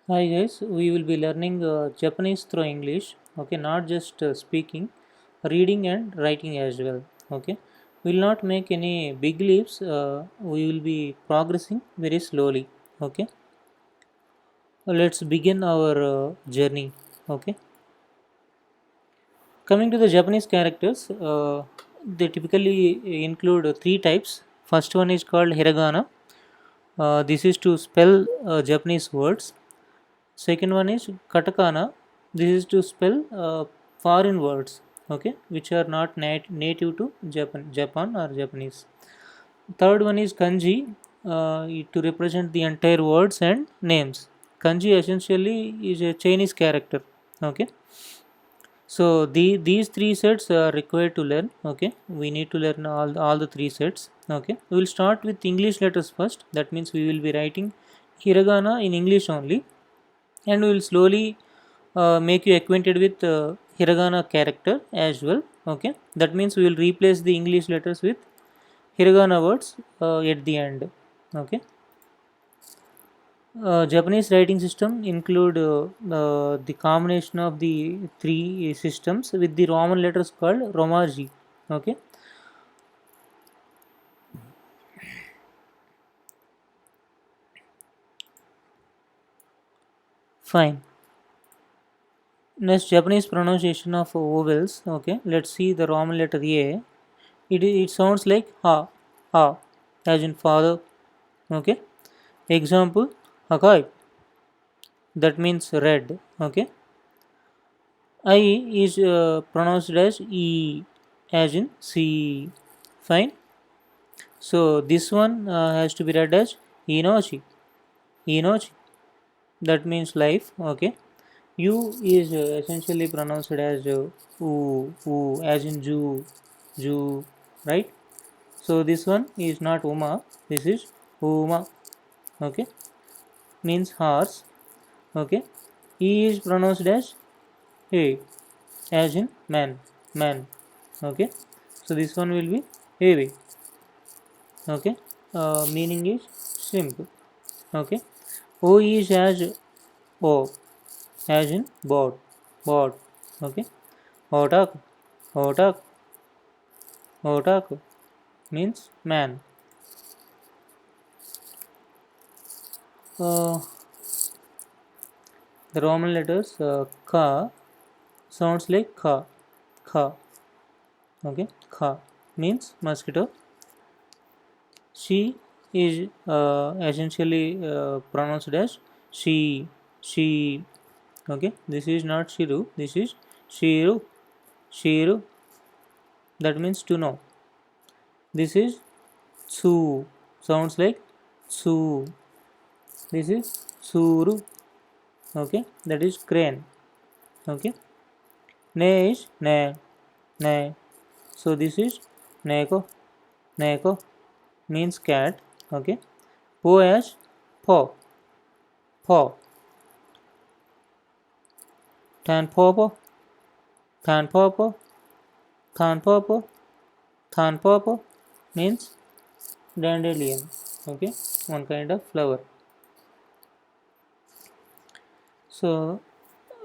Hi guys, we will be learning Japanese through English. Okay, not just speaking, reading and writing as well. Okay, we will not make any big leaps. We will be progressing very slowly. Okay, let's begin our journey. Okay, coming to the Japanese characters, they typically include three types. First one is called hiragana. This is to spell Japanese words. Second one is katakana. This is to spell foreign words, okay, which are not native to Japan or Japanese. Third one is kanji, to represent the entire words and names. Kanji essentially is a Chinese character, okay. So these three sets are required to learn. Okay, we need to learn all the three sets. Okay, we will start with English letters first. That means we will be writing hiragana in English only, and we will slowly make you acquainted with hiragana character as well. Okay, that means we will replace the English letters with hiragana words at the end. Okay, Japanese writing system include the combination of the three systems with the Roman letters called Romaji. Okay, fine. Next, Japanese pronunciation of vowels. Okay, let's see the Roman letter A. It sounds like ha, ha, as in father. Okay, example, Hakai, that means red. Okay, I is pronounced as E, as in C. Fine. So this one has to be read as Inochi. Inochi. That means life. Okay. U is essentially pronounced as U, as in Ju, Ju, right? So this one is not Uma. This is Uma. Okay. Means horse. Okay. E is pronounced as He, as in man, man. Okay. So this one will be heavy. Okay, meaning is simple. Okay, O is as O, as in board, board. Okay, otaku, otaku, otaku means man. uh, the Roman letters ka sounds like kha, kha. Okay, kha means mosquito. She is essentially pronounced as she, she. Okay, this is not shiru, this is shiru, shiru. That means to know. This is su, sounds like su. This is suru. Okay, that is crane. Okay, ne is ne, ne. So this is neko, neko means cat. Okay, po as po, po. Tan popo, tan popo, tan popo, tan popo means dandelion. Okay, one kind of flower. So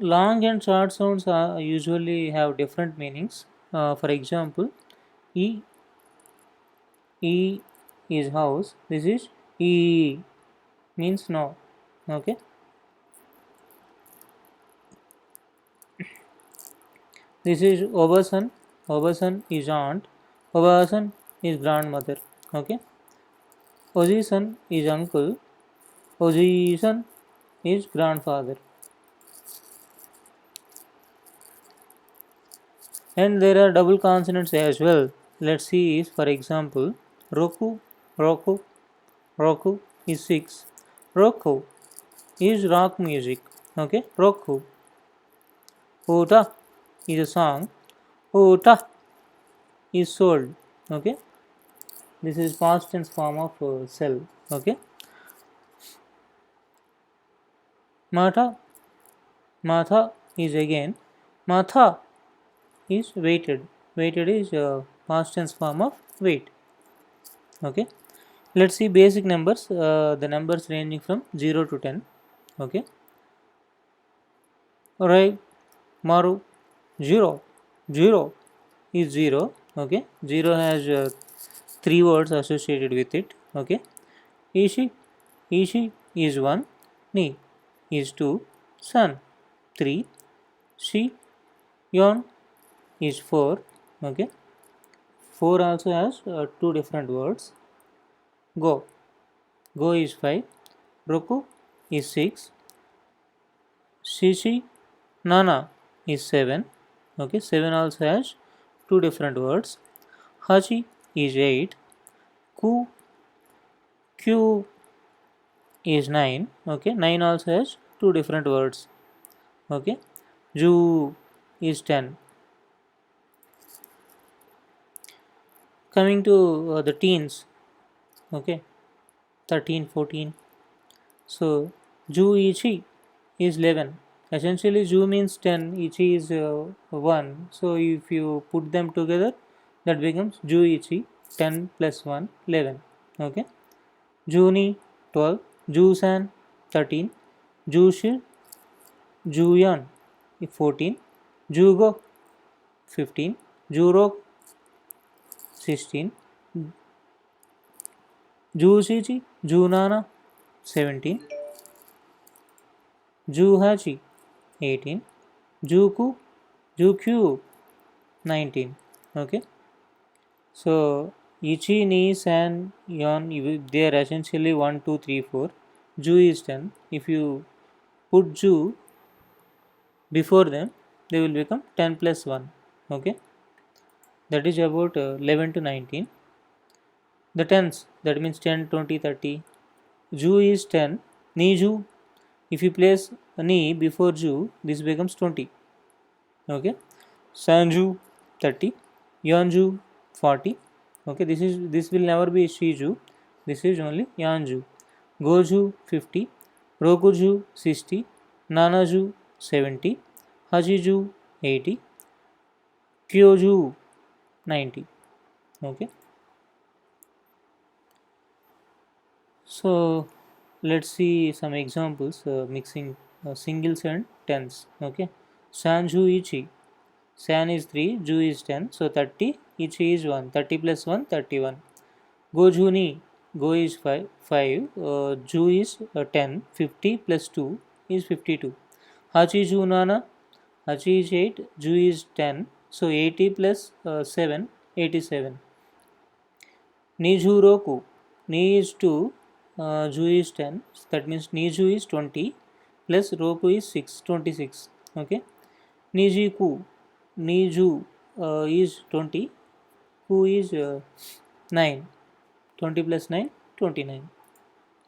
long and short sounds usually have different meanings. For example, E, E is house. This is E means no. Okay. This is Obasan. Obasan is aunt. Obasan is grandmother. Okay. Ojisan is uncle. Ojisan is grandfather. And there are double consonants as well. Let's see is for example Roku, Roku, Roku is 6. Roku is rock music. Okay, Roku. Ota is a song. Ota is sold. Okay, this is past tense form of sell. Okay, Mata, Matha is again. Matha is weighted. Weighted is past tense form of weight. Okay, let's see basic numbers. The numbers ranging from 0 to 10. Okay, Rai Maru 0 0 is 0. Okay, 0 has three words associated with it. Okay, Ishi Ishi is 1, Ni is 2, Sun 3, Shi Yon is 4. Okay, 4 also has two different words. Go is 5, Roku is 6, Shishi Nana is 7. Okay, 7 also has two different words. Hachi is 8, Ku Q is 9. Okay, 9 also has two different words. Okay, Ju is 10. Coming to the teens. Okay, 13, 14. So Ju Ichi is 11. Essentially, Ju means 10, Ichi is 1. So if you put them together, that becomes Ju Ichi, 10 plus 1, 11. Okay, Juni 12, Jusan 13, Jushi Juyan 14, Jugo 15, Jurok 16, Jusichi Junana 17, Juhachi 18, Juku Jukyu 19. Okay, so Ichi, Ni, San, Yon, they are essentially 1, 2, 3, 4. Ju is 10. If you put Ju before them, they will become 10 plus 1. Okay, that is about 11 to 19. The tens, that means 10, 20, 30. Ju is 10, Ni Ju. If you place Ni before Ju, this becomes 20. Okay, Sanju 30, Yanju 40. Okay, this will never be Shiju. This is only Yanju. Goju 50, Rokuju 60, Nanaju 70, Hajiju 80, Kyoju 90. Okay, so let's see some examples mixing singles and tens. Okay, Sanju Ichi. San is 3, Ju is 10, so 30, Ichi is 1, 30 plus 1, 31. Go Juni, Go is 5, Ju is 10, 50 plus 2 is 52. Hachi Junana, Hachi is 8, Ju is 10, so 80 plus 7, 87. Niju Roku, Ni is 2, Ju is 10, that means Niju is 20 plus Roku is 6, 26. Okay, Nijiku, Niju is 20, Ku is 9, 20 plus 9, 29.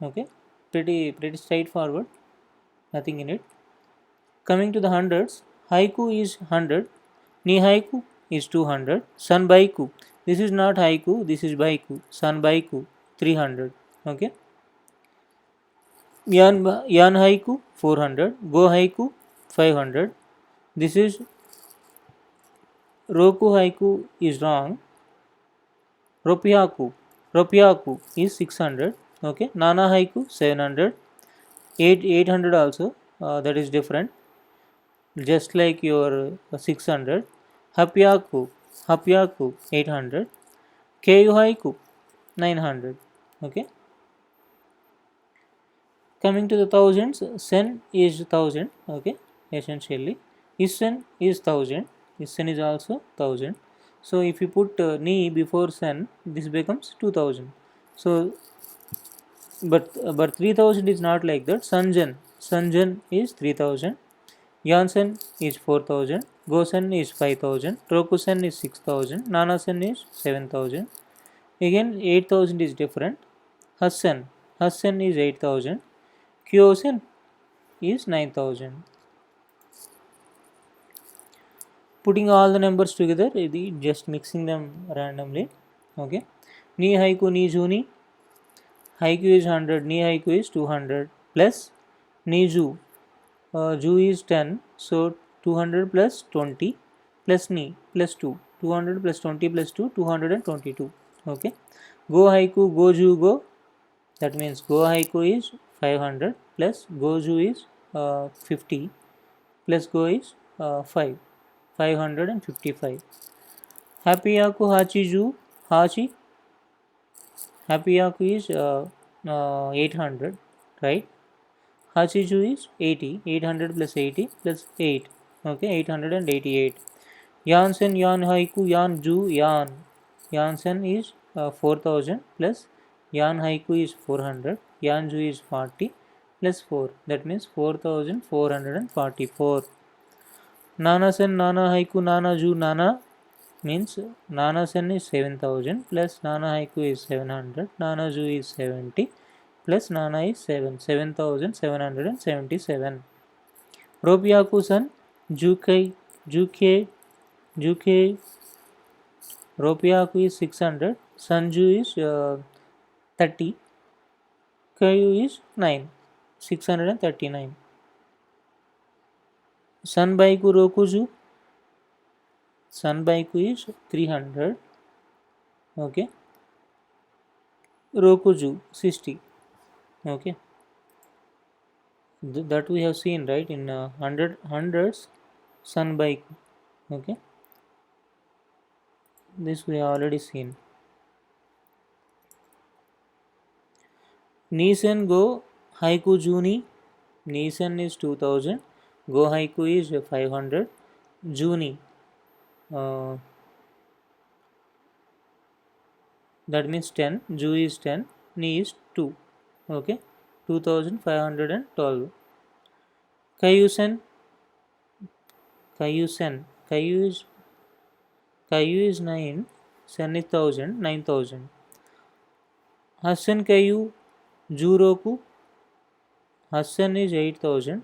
Okay, pretty straightforward, nothing in it. Coming to the hundreds, Haiku is 100, Ni Haiku is 200, San Baiku, this is not Haiku, this is Baiku, San Baiku 300. Okay, Yan Haiku 400, Go Haiku 500, this is Roku Haiku is wrong. Ropiaku is 600. Okay, Nana Haiku 700, 800 also, that is different, just like your 600. Hapyaku 800, Keiyu Haiku 900. Okay, coming to the thousands, Sen is 1000. Okay, essentially Isen is 1000, Isen is also 1000. So if you put Ni before Sen, this becomes 2000. So but 3000 is not like that. Sanjan is 3000, Yansen is 4000, Gosen is 5000, Rokusen is 6000, Nanasen is 7000. Again 8000 is different. Hassen is 8000, Kyosen is 9000. Putting all the numbers together, just mixing them randomly. Okay, Ni Haiku Ni Juni, Haiku is 100, Ni Haiku is 200 plus Ni Ju. Ju is 10, so 200 plus 20 plus Ni plus 2. 200 plus 20 plus 2, 222. Okay, Go Haiku Go Ju Go, that means Go Haiku is 500 plus Go Ju is 50 plus go is 5, 555. Happy Yaku Hachiju Hachi. Happy Yaku is 800, right? Hachiju is 80, 800 plus 80 plus 8, okay, 888. Yansen Yan Haiku Yan Ju Yan. Yansen is 4000 plus Yan Haiku is 400, Yan Ju is 40 plus 4, that means 4444. Nana Sen Nana Haiku Nana Ju Nana means Nana Sen is 7000 plus Nana Haiku is 700, Nana Ju is 70 plus Nana is 7, 7777. Ropiaku San Juke Ropiaku is 600, Sanju is 30, Kayu is 9, 639. Sanbaiku Rokuju, Sanbaiku is 300, okay. Rokuju 60, okay. That we have seen, right, in hundreds Sanbaiku, okay. This we have already seen. Nissan Go Haiku Juni. Nissan is 2000. Go Haiku is 500. Juni. That means 10. Ju is 10. Ni is 2. Okay. 2512. Kayusen. Kayusen. Kayu is 9. Sen is 1000. 9000. Hassan Kayu Juroku. Hassan is 8000.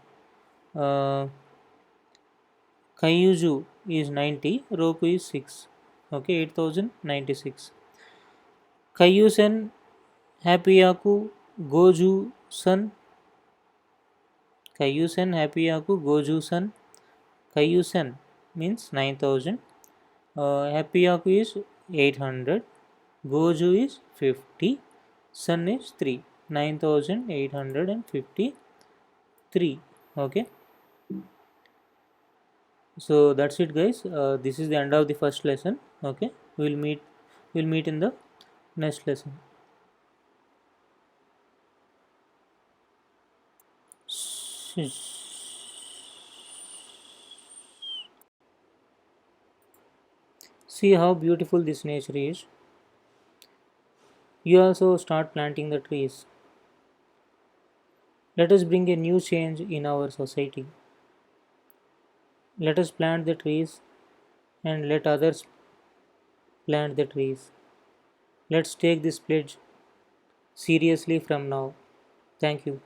Kayuju is 90. Roku is 6. Okay, 8096. Kayusen Happyaku Goju San. Kayusen Happyaku Goju San. Kayusen means 9000. Happyaku is 800. Goju is 50. Sun is 3. 9853. Okay. So that's it, guys. This is the end of the first lesson. Okay. We'll meet in the next lesson. See how beautiful this nature is. You also start planting the trees. Let us bring a new change in our society. Let us plant the trees and let others plant the trees. Let's take this pledge seriously from now. Thank you.